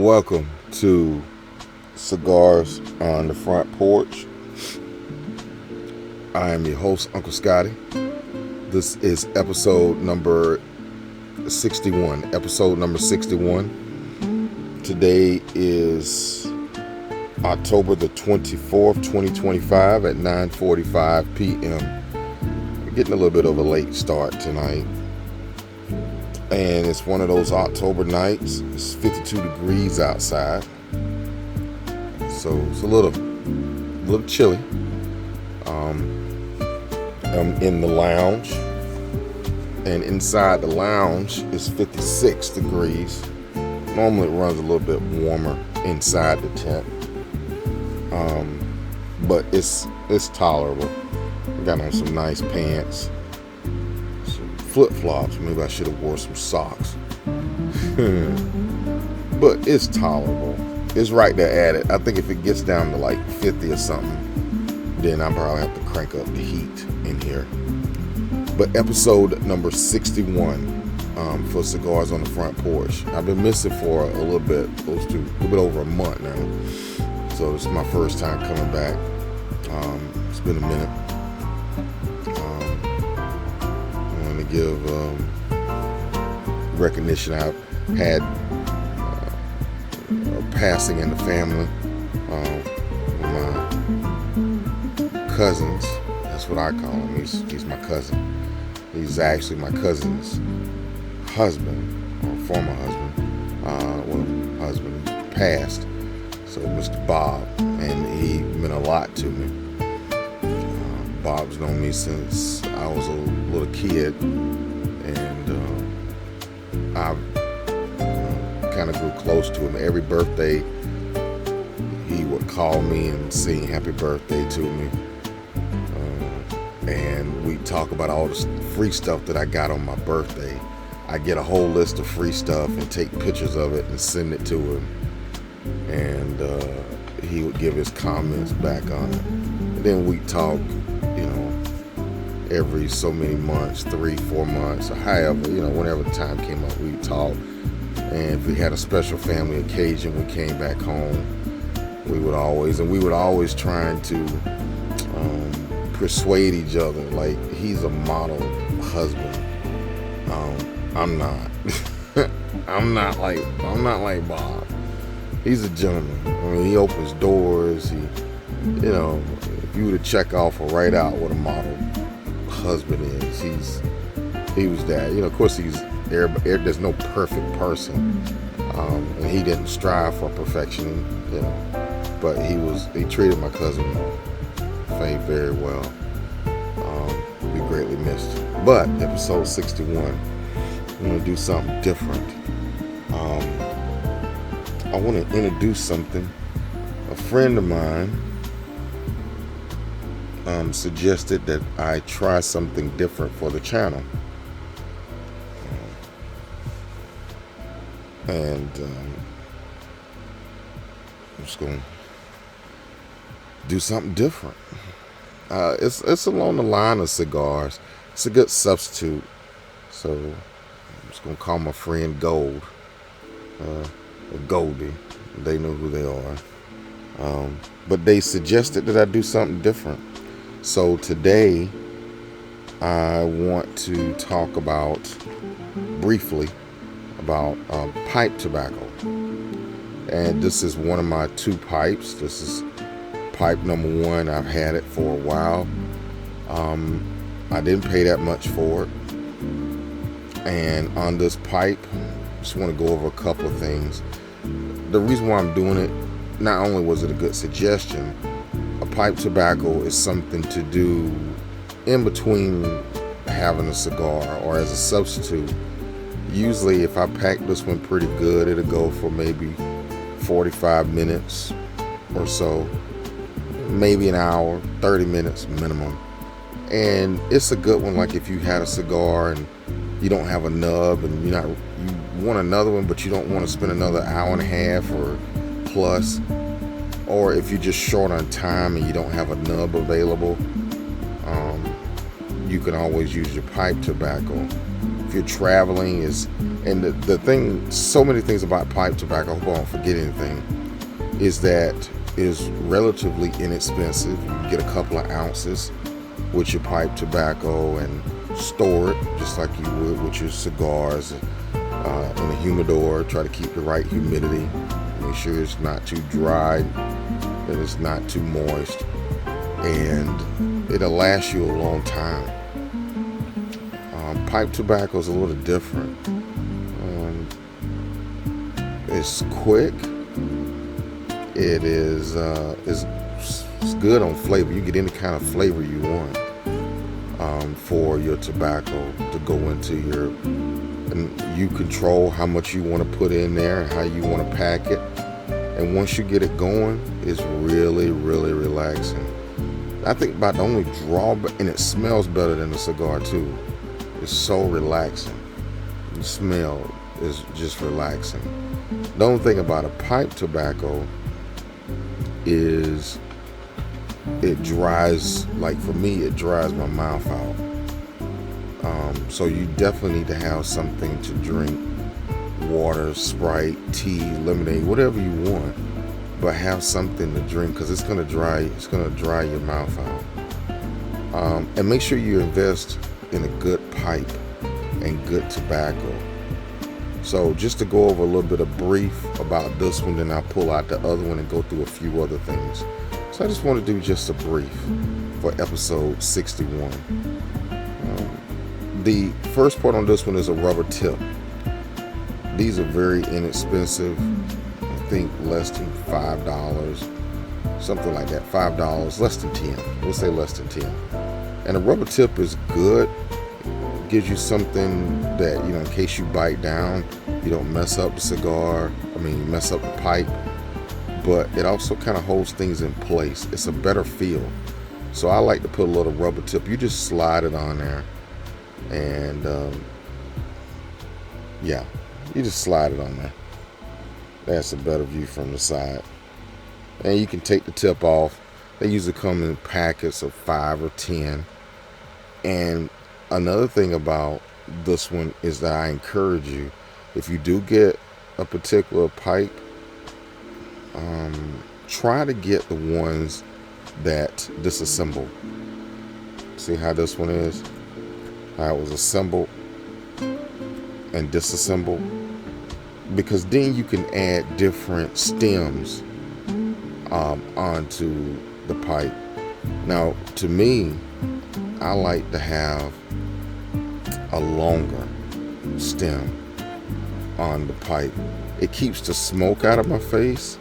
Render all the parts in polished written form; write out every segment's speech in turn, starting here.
Welcome to Cigars on the Front Porch. I am your host, Uncle Scotty. This is episode number 61. Today is October the 24th, 2025 at 9:45 p.m. We're getting a little bit of a late start tonight. And it's one of those October nights. It's 52 degrees outside. So it's a little chilly. I'm in the lounge. And inside the lounge is 56 degrees. Normally it runs a little bit warmer inside the tent. But it's tolerable. I got on some nice pants. Flip-flops. Maybe I should have wore some socks. But it's tolerable. It's right there at it. I think if it gets down to like 50 or something, then I probably have to crank up the heat in here. But episode number 61 for Cigars on the Front Porch. I've been missing for a little bit, close to a little bit over a month now. So this is my first time coming back. It's been a minute. Give recognition. I've had a passing in the family. My cousins, that's what I call him. He's my cousin. He's actually my cousin's husband, or former husband. Husband passed. So Mr. Bob, and he meant a lot to me. Bob's known me since I was a little kid, and I kind of grew close to him. Every birthday, he would call me and sing happy birthday to me, and we'd talk about all the free stuff that I got on my birthday. I get a whole list of free stuff and take pictures of it and send it to him, and he would give his comments back on it. And then we'd talk, every so many months, 3-4 months, or however, whenever the time came up, we'd talk. And if we had a special family occasion, we came back home, we would always trying to persuade each other, like, he's a model husband. I'm not. I'm not like Bob. He's a gentleman. I mean, he opens doors. If you were to check off or write out what a model husband is, he was that. Of course, there's no perfect person, and he didn't strive for perfection, but he treated my cousin Faye very well. Be greatly missed. But episode 61, I'm going to do something different. I want to introduce something. A friend of mine suggested that I try something different for the channel. And I'm just going to do something different. It's along the line of cigars. It's a good substitute. So I'm just going to call my friend Gold. Or Goldie. They know who they are. But they suggested that I do something different. So today, I want to talk briefly about pipe tobacco. And this is one of my 2 pipes. This is pipe number 1. I've had it for a while. I didn't pay that much for it. And on this pipe, I just want to go over a couple of things. The reason why I'm doing it, not only was it a good suggestion, a pipe tobacco is something to do in between having a cigar or as a substitute. Usually if I pack this one pretty good, it'll go for maybe 45 minutes or so, maybe an hour, 30 minutes minimum. And it's a good one, like if you had a cigar and you don't have a nub and you want another one, but you don't want to spend another hour and a half or plus. Or if you're just short on time and you don't have a nub available, you can always use your pipe tobacco if you're traveling, and the thing, so many things about pipe tobacco, I hope I don't forget anything, is that is relatively inexpensive. You can get a couple of ounces with your pipe tobacco and store it just like you would with your cigars in a humidor. Try to keep the right humidity. Make sure it's not too dry, that it's not too moist, and it'll last you a long time. Pipe tobacco is a little different. It's quick. It is it's good on flavor. You get any kind of flavor you want for your tobacco to go into your, and you control how much you want to put in there and how you want to pack it. And once you get it going, it's really, really relaxing. I think about the only drawback, and it smells better than a cigar too. It's so relaxing. The smell is just relaxing. The only thing about a pipe tobacco is it dries, like for me, it dries my mouth out. So you definitely need to have something to drink. Water, Sprite, tea, lemonade, whatever you want, but have something to drink, because it's gonna dry your mouth out. And make sure you invest in a good pipe and good tobacco. So just to go over a little bit of brief about this one, then I'll pull out the other one and go through a few other things. So I just want to do just a brief for episode 61. The first part on this one is a rubber tip. These are very inexpensive. I think less than $5, something like that. $5, less than 10. We'll say less than 10. And a rubber tip is good. It gives you something that, in case you bite down, you don't mess up the cigar. Mess up the pipe. But it also kind of holds things in place. It's a better feel. So I like to put a little rubber tip. You just slide it on there. And, you just slide it on there. That's a better view from the side. And you can take the tip off. They usually come in packets of 5 or 10. And another thing about this one is that I encourage you, if you do get a particular pipe, try to get the ones that disassemble. See how this one is? How it was assembled and disassembled, because then you can add different stems onto the pipe. Now, to me, I like to have a longer stem on the pipe. It keeps the smoke out of my face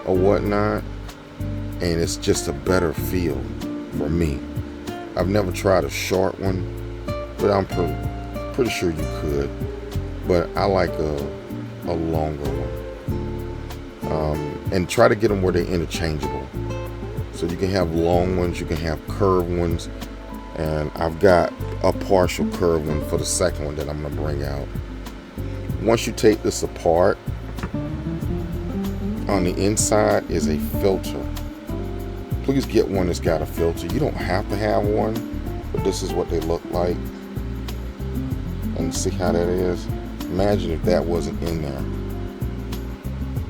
or whatnot, and it's just a better feel for me. I've never tried a short one, but I'm pretty sure you could. But I like a longer one. And try to get them where they're interchangeable. So you can have long ones, you can have curved ones. And I've got a partial curved one for the second one that I'm going to bring out. Once you take this apart, on the inside is a filter. Please get one that's got a filter. You don't have to have one, but this is what they look like. And see how that is? Imagine if that wasn't in there.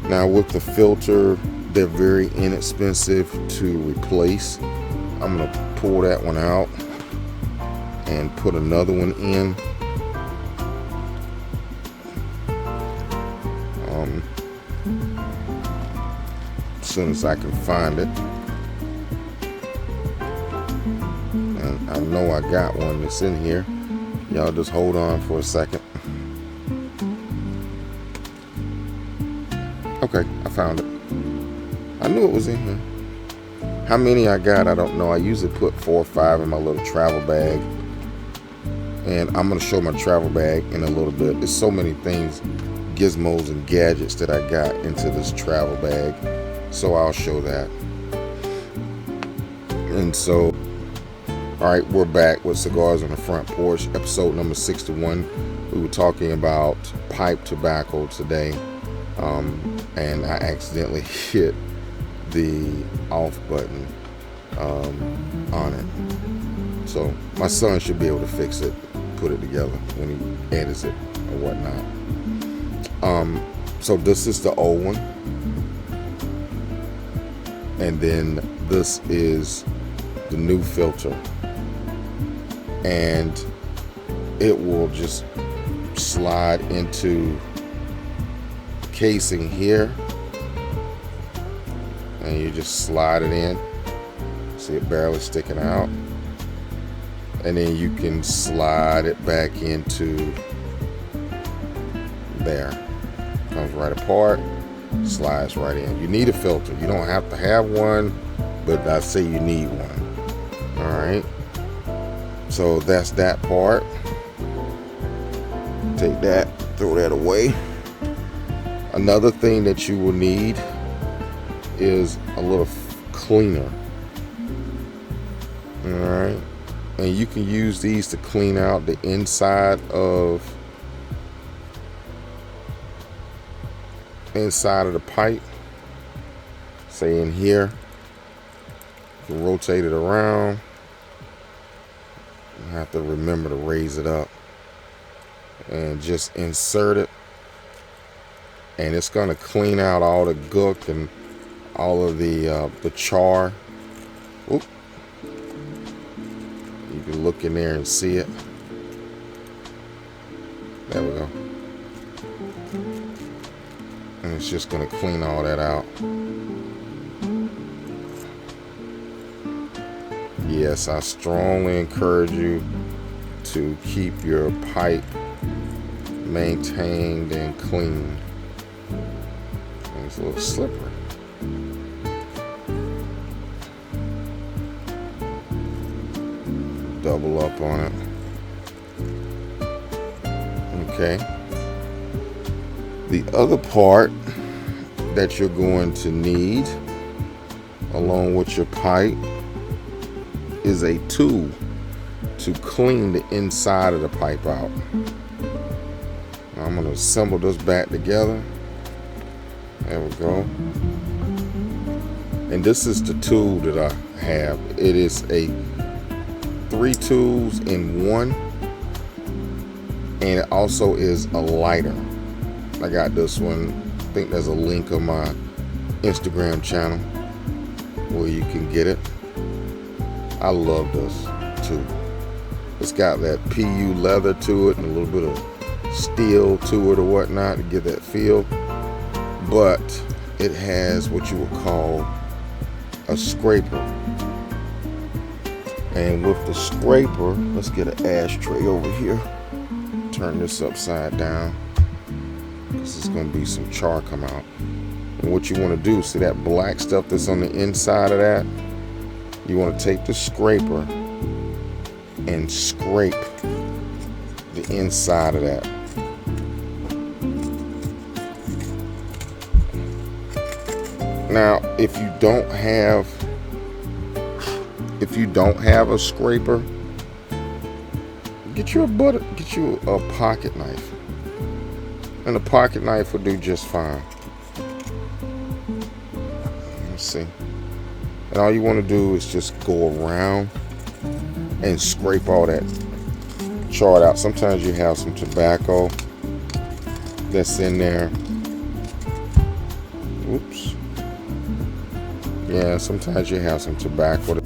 Now with the filter, they're very inexpensive to replace. I'm going to pull that one out and put another one in. As soon as I can find it. And I know I got one that's in here. Y'all just hold on for a second. Okay, I found it. I knew it was in here. How many I got, I don't know. I usually put 4 or 5 in my little travel bag. And I'm going to show my travel bag in a little bit. There's so many things, gizmos and gadgets that I got into this travel bag. So I'll show that. And so, all right, we're back with Cigars on the Front Porch, episode number 61. We were talking about pipe tobacco today. And I accidentally hit the off button. on it. So my son should be able to fix it, put it together when he edits it or whatnot. So this is the old one, and then this is the new filter, and it will just slide into the casing here, and you just slide it in. See it barely sticking out, and then you can slide it back into there. Comes right apart, slides right in. You need a filter. You don't have to have one, but I say you need one. All right, so that's that part. Take that, throw that away. Another thing that you will need is a little cleaner. All right, and you can use these to clean out the inside of the pipe. Say in here, you can rotate it around. You have to remember to raise it up and just insert it, and it's going to clean out all the gook and all of the char. Oop. You can look in there and see it. There we go. And it's just going to clean all that out. Yes, I strongly encourage you to keep your pipe maintained and clean. And it's a little slippery. Double up on it. Okay. The other part that you're going to need along with your pipe is a tool to clean the inside of the pipe out. Now I'm going to assemble this back together. There we go. And this is the tool that I have. It is a 3 tools in one, and it also is a lighter. I got this one. I think there's a link on my Instagram channel where you can get it. I love this too. It's got that PU leather to it and a little bit of steel to it or whatnot to give that feel. But it has what you would call a scraper. And with the scraper, let's get an ashtray over here. Turn this upside down, because there's going to be some char come out. And what you want to do, see that black stuff that's on the inside of that? You want to take the scraper and scrape the inside of that. Now, if you don't have a scraper, get you a pocket knife. And a pocket knife will do just fine. Let's see. And all you want to do is just go around and scrape all that char out. Sometimes you have some tobacco that's in there. Oops. Yeah, sometimes you have some tobacco.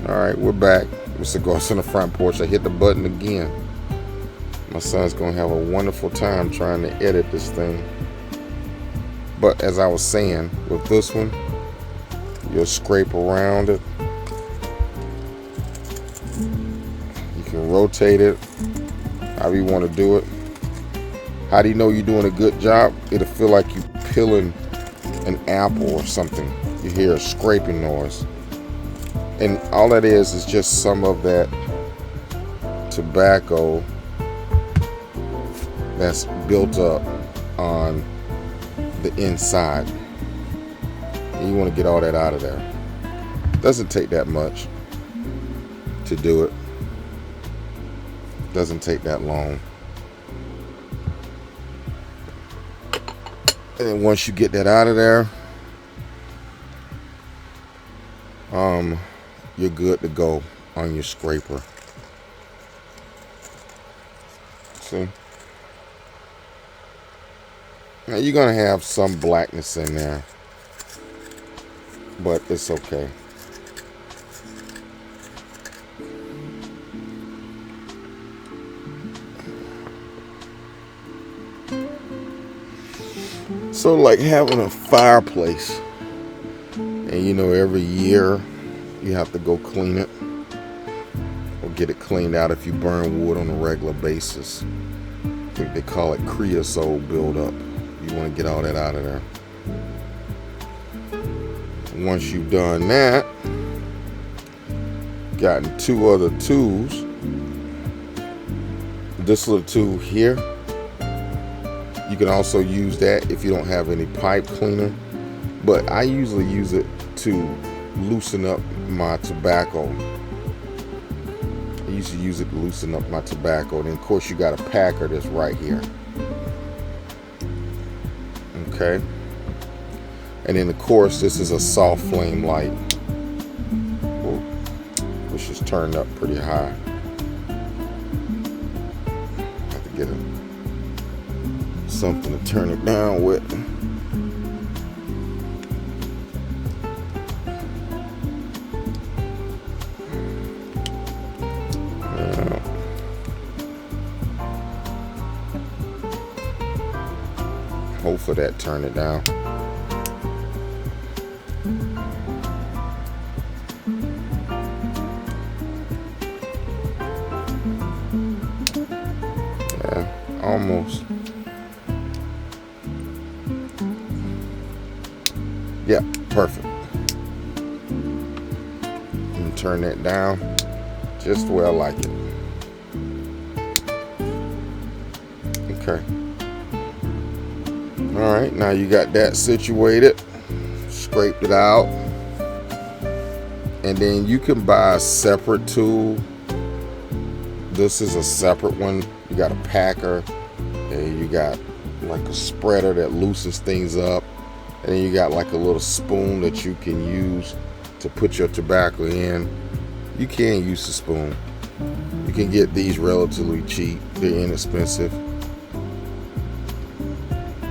All right, we're back. Mr. Goss on the front porch. I hit the button again. My son's gonna have a wonderful time trying to edit this thing. But as I was saying, with this one, you'll scrape around it. You can rotate it however you want to do it. How do you know you're doing a good job? It'll feel like you're peeling an apple or something. You hear a scraping noise. And all that is just some of that tobacco that's built up on the inside. And you want to get all that out of there. Doesn't take that much to do it. Doesn't take that long. And then once you get that out of there, you're good to go on your scraper. See? Now you're going to have some blackness in there, but it's okay. So like having a fireplace, and you know every year you have to go clean it or get it cleaned out if you burn wood on a regular basis. I think they call it creosote buildup. You want to get all that out of there. Once you've done that, gotten two other tools. This little tool here, you can also use that if you don't have any pipe cleaner, but I usually use it to loosen up my tobacco. I used to use it to loosen up my tobacco. And then of course you got a packer that's right here. Okay. And then of course this is a soft flame light, which is turned up pretty high. Have to get something to turn it down with. Hopefully that turned it down. Yeah, almost. Yeah, perfect. And turn that down just the way I like it. Okay. Alright, now you got that situated. Scraped it out. And then you can buy a separate tool. This is a separate one. You got a packer. And you got like a spreader that loosens things up. And then you got like a little spoon that you can use to put your tobacco in. You can use a spoon. You can get these relatively cheap. They're inexpensive.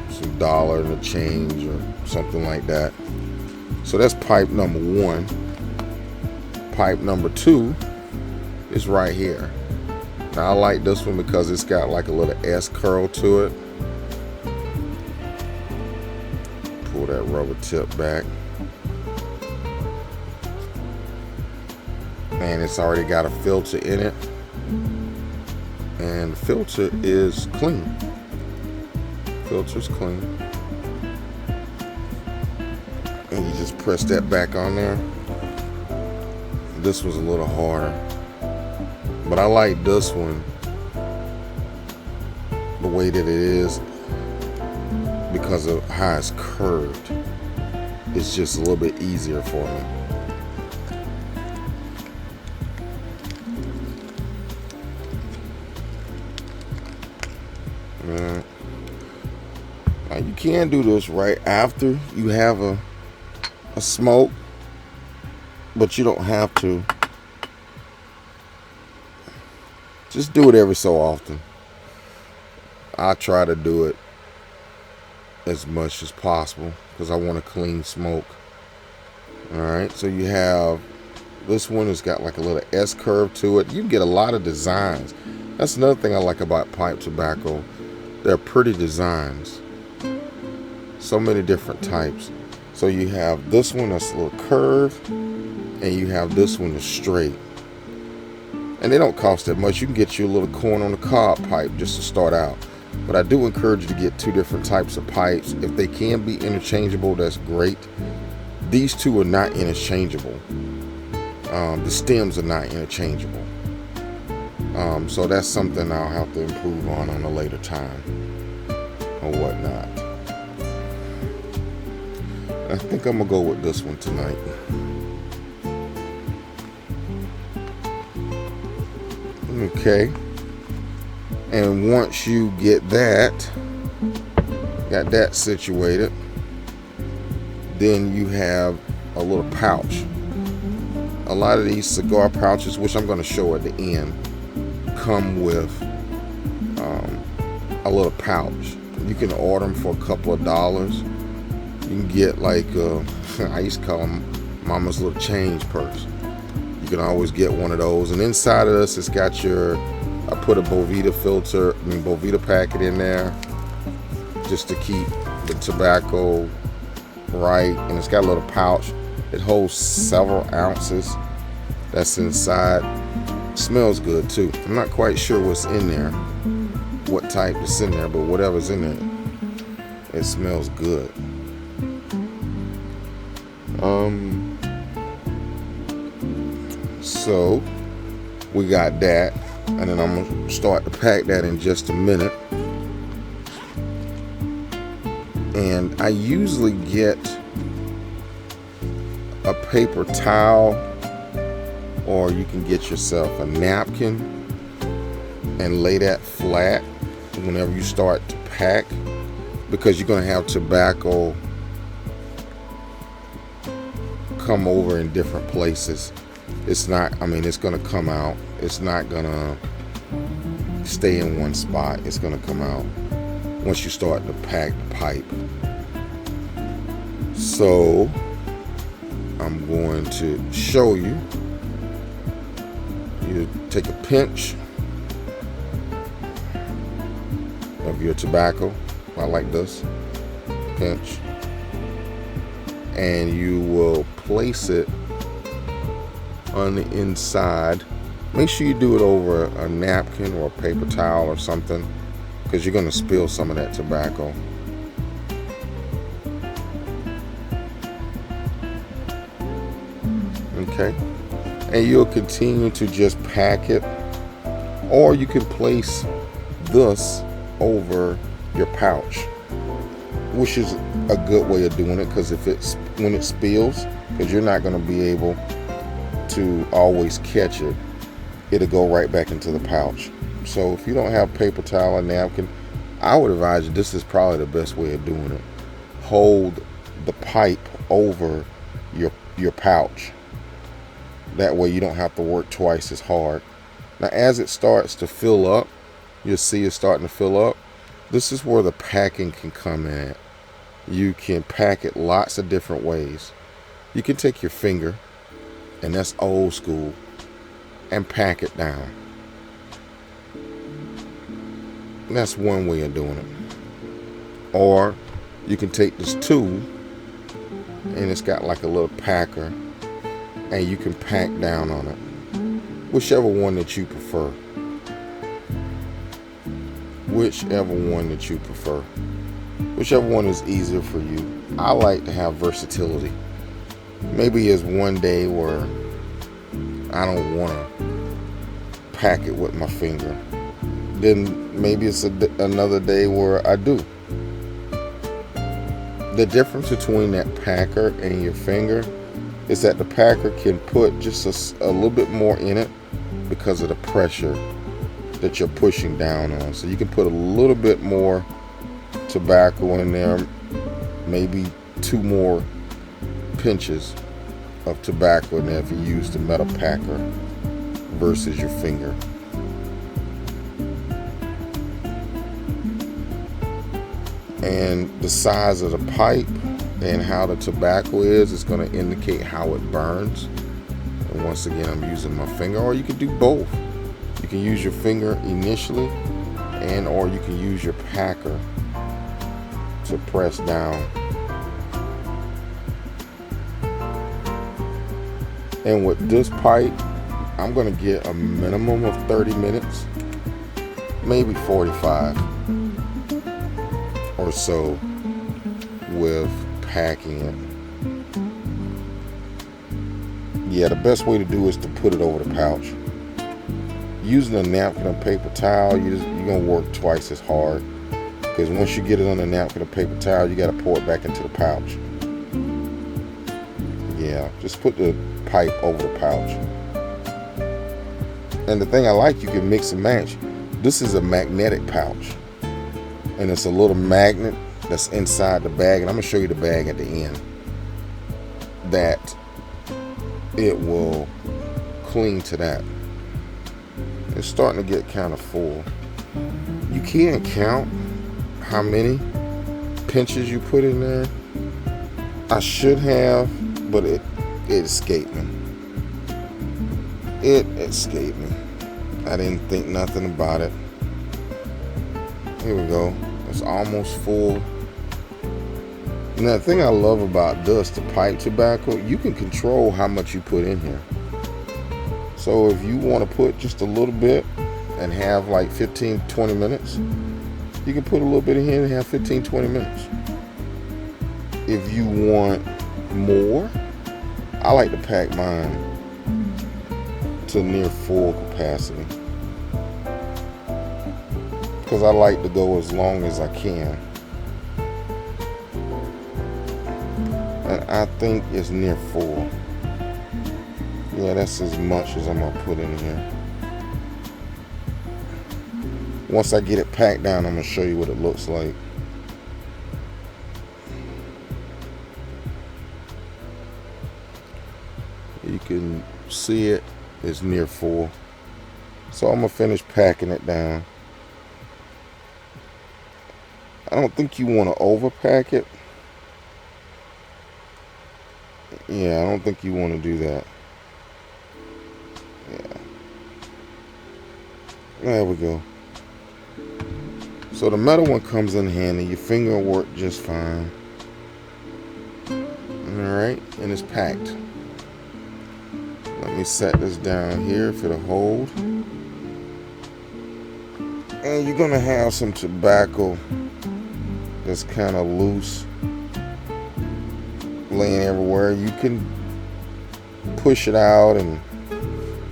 Some $1 and a change or something like that. So that's pipe number 1. Pipe number 2 is right here. Now I like this one because it's got like a little S curl to it. Pull that rubber tip back. And it's already got a filter in it. And the filter is clean. Filter's clean. And you just press that back on there. This was a little harder. But I like this one the way that it is because of how it's curved. It's just a little bit easier for me. Now you can do this right after you have a smoke, but you don't have to. Just do it every so often. I try to do it as much as possible because I want a clean smoke. Alright, so you have this one has got like a little S curve to it. You can get a lot of designs. That's another thing I like about pipe tobacco. They're pretty designs. So many different types. So you have this one that's a little curved, and you have this one that's straight. And they don't cost that much. You can get you a little corn on the cob pipe just to start out. But I do encourage you to get 2 different types of pipes. If they can be interchangeable, that's great. These 2 are not interchangeable. The stems are not interchangeable. So that's something I'll have to improve on a later time or whatnot. I think I'm gonna go with this one tonight. Okay. And once you get that, got that situated, then you have a little pouch. a lot of these cigar pouches, which I'm going to show at the end, come with a little pouch. You can order them for a couple of dollars. You can get like I used to call them mama's little change purse. You can always get one of those, and inside of this, it's got I put a Boveda packet in there just to keep the tobacco right, and it's got a little pouch. It holds several ounces. That's inside. It smells good too. I'm not quite sure what's in there, what type is in there, but whatever's in there, it smells good. So we got that, and then I'm gonna start to pack that in just a minute. And I usually get a paper towel, or you can get yourself a napkin and lay that flat whenever you start to pack, because you're going to have tobacco come over in different places. It's going to come out. It's not going to stay in one spot. It's going to come out once you start to pack the pipe. So I'm going to show you. You take a pinch of your tobacco, like this, pinch, and you will place it on the inside. Make sure you do it over a napkin or a paper towel or something, because you're going to spill some of that tobacco. Okay, and you'll continue to just pack it, or you can place this over your pouch, which is a good way of doing it, because when it spills, because you're not going to be able to always catch it, it'll go right back into the pouch. So if you don't have paper towel or napkin, I would advise you, this is probably the best way of doing it. Hold the pipe over your pouch. That way you don't have to work twice as hard. Now as it starts to fill up, you'll see it's starting to fill up. This is where the packing can come in. You can pack it lots of different ways. You can take your finger, and that's old school, and pack it down. And that's one way of doing it. Or you can take this tool, and it's got like a little packer, and you can pack down on it. Whichever one that you prefer. Whichever one that you prefer. Whichever one is easier for you. I like to have versatility. Maybe it's one day where I don't want to pack it with my finger. Then maybe it's another day where I do. The difference between that packer and your finger is that the packer can put just a little bit more in it because of the pressure that you're pushing down on. So you can put a little bit more tobacco in there, maybe 2 more pinches of tobacco in there if you use the metal packer versus your finger. And the size of the pipe and how the tobacco is going to indicate how it burns. And once again, I'm using my finger, or you can do both. You can use your finger initially, or you can use your packer to press down. And with this pipe, I'm going to get a minimum of 30 minutes, maybe 45 or so with packing it. Yeah, the best way to do is to put it over the pouch. Using a napkin or paper towel, you're going to work twice as hard, because once you get it on a napkin or paper towel, you got to pour it back into the pouch. Yeah, just put the pipe over the pouch. And the thing I like, you can mix and match. This is a magnetic pouch, and it's a little magnet that's inside the bag, and I'm going to show you the bag at the end, that it will cling to that. It's starting to get kind of full. You can't count how many pinches you put in there. I should have, but it escaped me. It escaped me. I didn't think nothing about it. Here we go. It's almost full. And the thing I love about dust, the pipe tobacco, you can control how much you put in here. So if you want to put just a little bit and have like 15-20 minutes, you can put a little bit in here and have 15-20 minutes. If you want more, I like to pack mine to near full capacity because I like to go as long as I can. And I think it's near full. Yeah, that's as much as I'm gonna put in here. Once I get it packed down, I'm gonna show you what it looks like. You can see it is near full. So I'm gonna finish packing it down. I don't think you want to overpack it. Yeah, I don't think you want to do that. Yeah. There we go. So the metal one comes in handy. Your finger will work just fine. Alright, and it's packed. Let me set this down here for the hold. And you're gonna have some tobacco that's kind of loose, laying everywhere. You can push it out and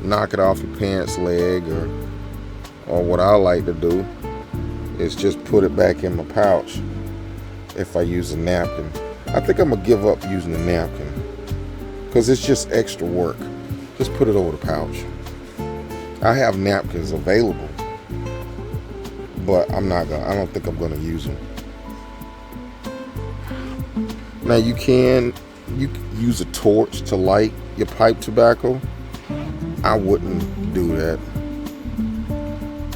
knock it off your pants leg, or what I like to do is just put it back in my pouch if I use a napkin. I think I'm gonna give up using a napkin because it's just extra work. Just put it over the pouch. I have napkins available, but I don't think I'm gonna use them. Now you can use a torch to light your pipe tobacco. I wouldn't do that.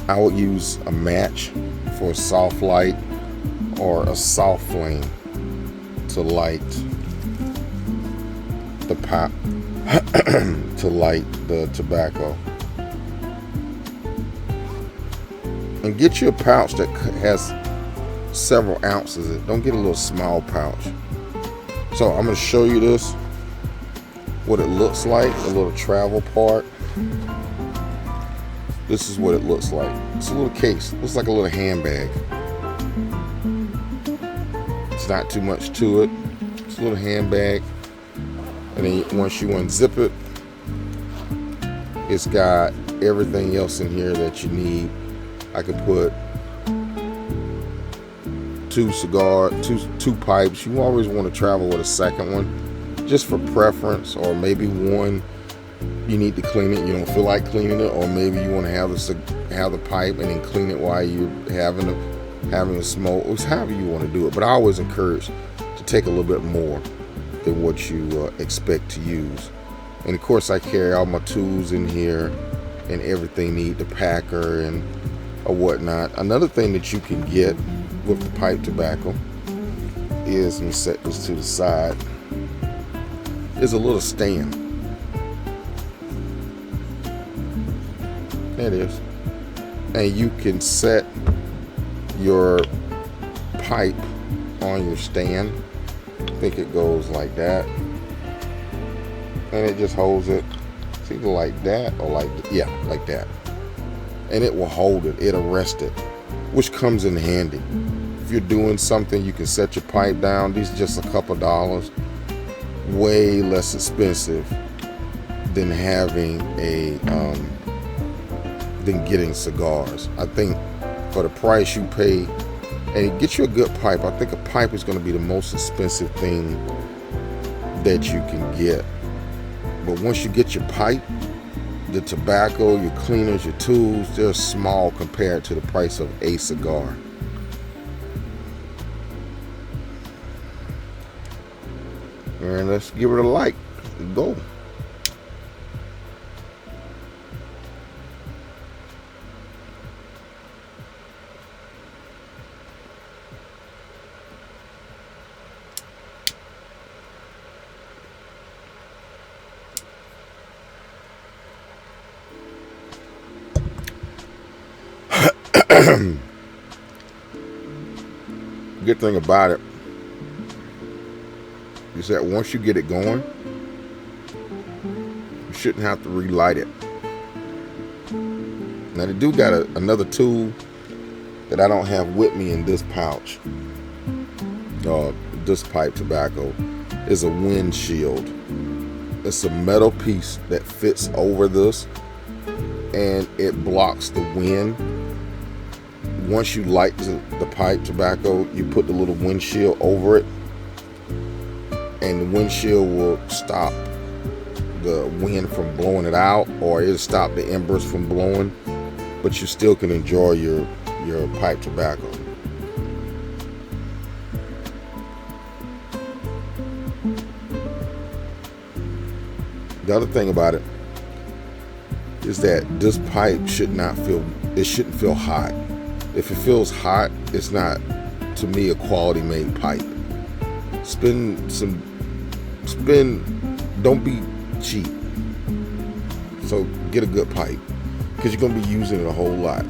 I would use a match for a soft light or a soft flame to light the pipe, to light the tobacco. And get you a pouch that has several ounces in it. Don't get a little small pouch. So I'm going to show you this, what it looks like, a little travel part. This is what it looks like. It's a little case. It looks like a little handbag. It's not too much to it. It's a little handbag. And then once you unzip it, it's got everything else in here that you need. I could put two pipes. You always want to travel with a second one, just for preference, or maybe one you need to clean it, you don't feel like cleaning it, or maybe you want to have the pipe and then clean it while you're having a smoke. It's however you want to do it, but I always encourage to take a little bit more than what you expect to use. And of course I carry all my tools in here and everything, need the packer and or whatnot. Another thing that you can get with the pipe tobacco is, let me set this to the side, is a little stand. There it is. And you can set your pipe on your stand. I think it goes like that. And it just holds it. It's either like that or like that. And it will hold it. It'll rest it, which comes in handy. If you're doing something, you can set your pipe down. These are just a couple dollars. Way less expensive than having than getting cigars. I think for the price you pay, and get you a good pipe. I think a pipe is going to be the most expensive thing that you can get. But once you get your pipe, the tobacco, your cleaners, your tools, they're small compared to the price of a cigar. And let's give it a like. Go. Good thing about it is that once you get it going, you shouldn't have to relight it. Now they do got another tool that I don't have with me in this pouch. This pipe tobacco is a windshield. It's a metal piece that fits over this, and it blocks the wind. Once you light the pipe tobacco, you put the little windshield over it, and the windshield will stop the wind from blowing it out, or it'll stop the embers from blowing, but you still can enjoy your pipe tobacco. The other thing about it is that this pipe shouldn't feel hot. If it feels hot, it's not, to me, a quality made pipe. Don't be cheap. So get a good pipe, because you're going to be using it a whole lot.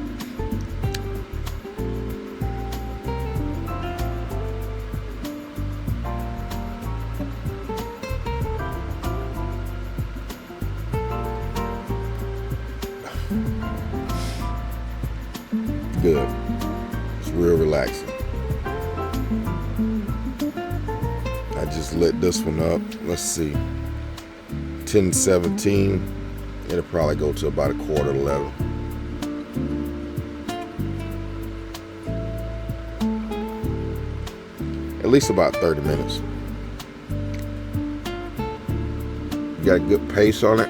Good. It's real relaxing. I just lit this one up. Let's see. 10:17. It'll probably go to about 11:15. At least about 30 minutes. You got a good pace on it.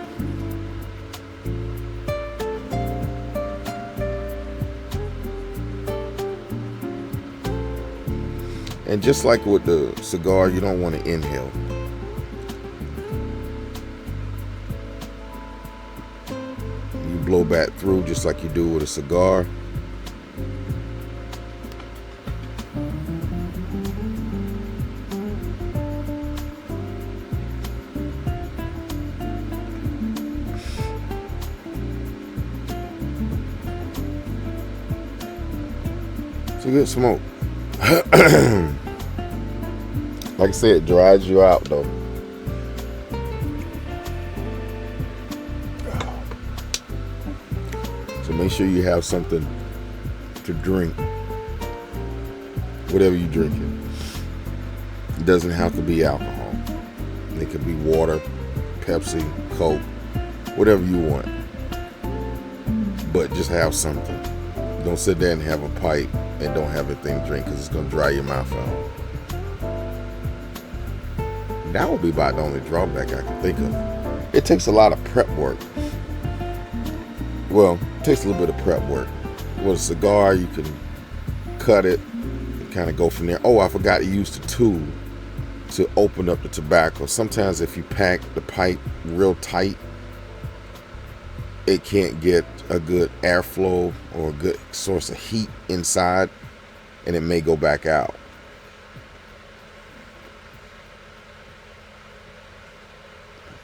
And just like with the cigar, you don't want to inhale. You blow back through just like you do with a cigar. It's a good smoke. Like I said, it dries you out though. So make sure you have something to drink. Whatever you're drinking. It doesn't have to be alcohol. It could be water, Pepsi, Coke, whatever you want. But just have something. Don't sit there and have a pipe and don't have anything to drink, because it's going to dry your mouth out. That would be about the only drawback I can think of. It takes a lot of prep work. Well, it takes a little bit of prep work. With a cigar, you can cut it and kind of go from there. Oh, I forgot to use the tool to open up the tobacco. Sometimes if you pack the pipe real tight, it can't get a good airflow or a good source of heat inside, and it may go back out.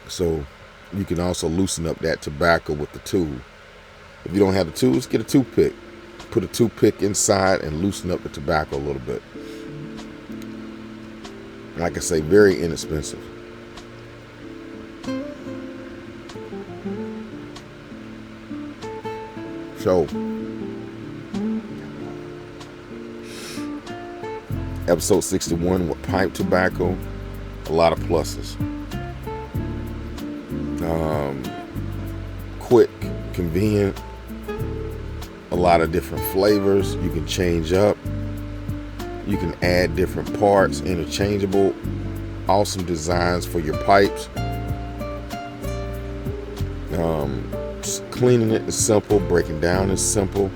So you can also loosen up that tobacco with the tool. If you don't have the tools, get a toothpick. Put a toothpick inside and loosen up the tobacco a little bit. Like I say, very inexpensive. So, episode 61 with pipe tobacco, a lot of pluses. Quick, convenient, a lot of different flavors you can change up. You can add different parts, interchangeable, awesome designs for your pipes. Cleaning it is simple, breaking down is simple.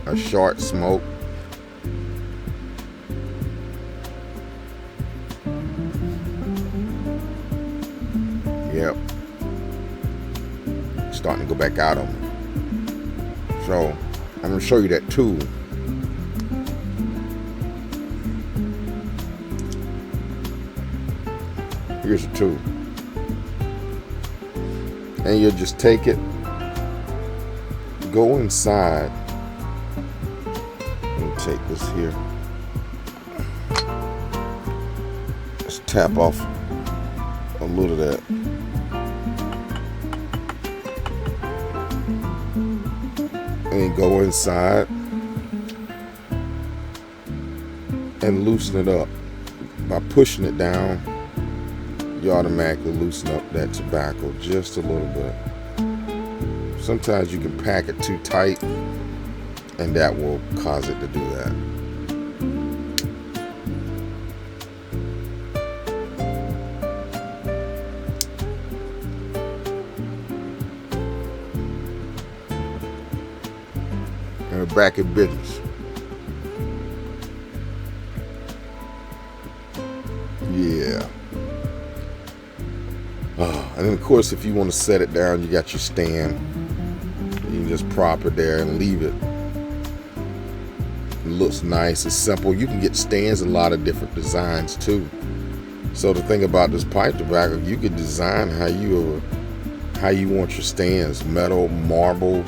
A short smoke. Yep. Starting to go back out on me. So I'm going to show you that tool. here's a tool. And you'll just take it, go inside, and take this here. Just tap off a little of that. And go inside and loosen it up. By pushing it down, you automatically loosen up that tobacco just a little bit. Sometimes you can pack it too tight, and that will cause it to do that. And we're back in business. Yeah. And then of course, if you want to set it down, you got your stand. You can just prop it there and leave it. It looks nice. It's simple. You can get stands in a lot of different designs too. So the thing about this pipe tobacco, you can design how you want your stands: metal, marble,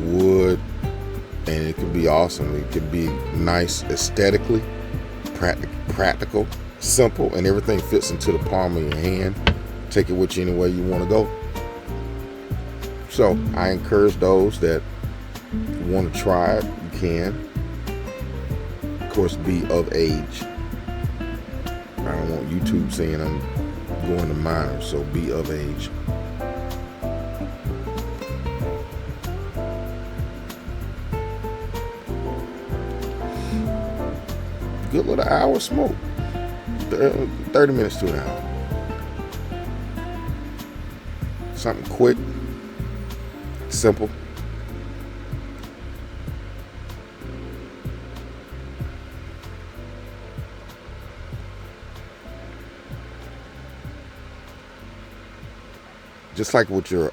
wood, and it can be awesome. It can be nice aesthetically, practical, simple, and everything fits into the palm of your hand. Take it with you anywhere you want to go. So I encourage those that want to try it, you can. Of course, be of age. I don't want YouTube saying I'm going to minors, so be of age. Good little hour smoke. 30 minutes to an hour. Something quick, simple. Just like with your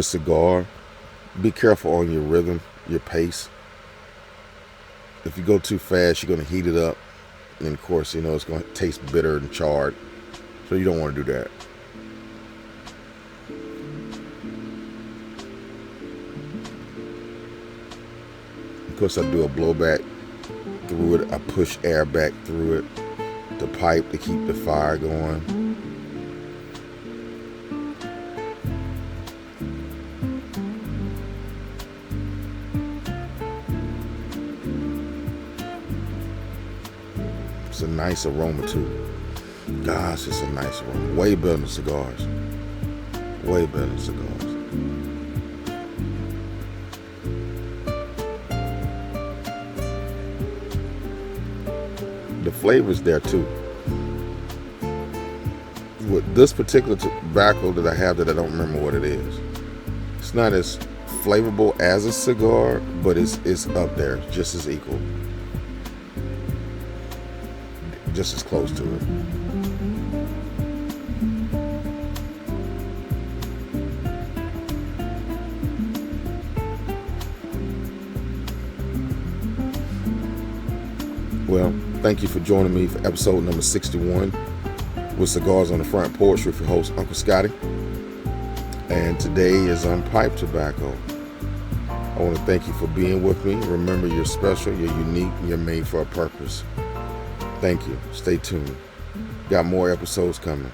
cigar, be careful on your rhythm, your pace. If you go too fast, you're going to heat it up. And of course, it's going to taste bitter and charred. So you don't want to do that. Of course, I do a blowback through it. I push air back through it, the pipe, to keep the fire going. It's a nice aroma too. Gosh, it's a nice aroma. Way better than cigars. Way better than cigars. The flavor's there too. With this particular tobacco that I have, that I don't remember what it is, it's not as flavorful as a cigar, but it's up there, just as equal, just as close to it. Well, thank you for joining me for episode number 61 with Cigars on the Front Porch with your host, Uncle Scotty. And today is on pipe tobacco. I want to thank you for being with me. Remember, you're special, you're unique, and you're made for a purpose. Thank you. Stay tuned. Got more episodes coming.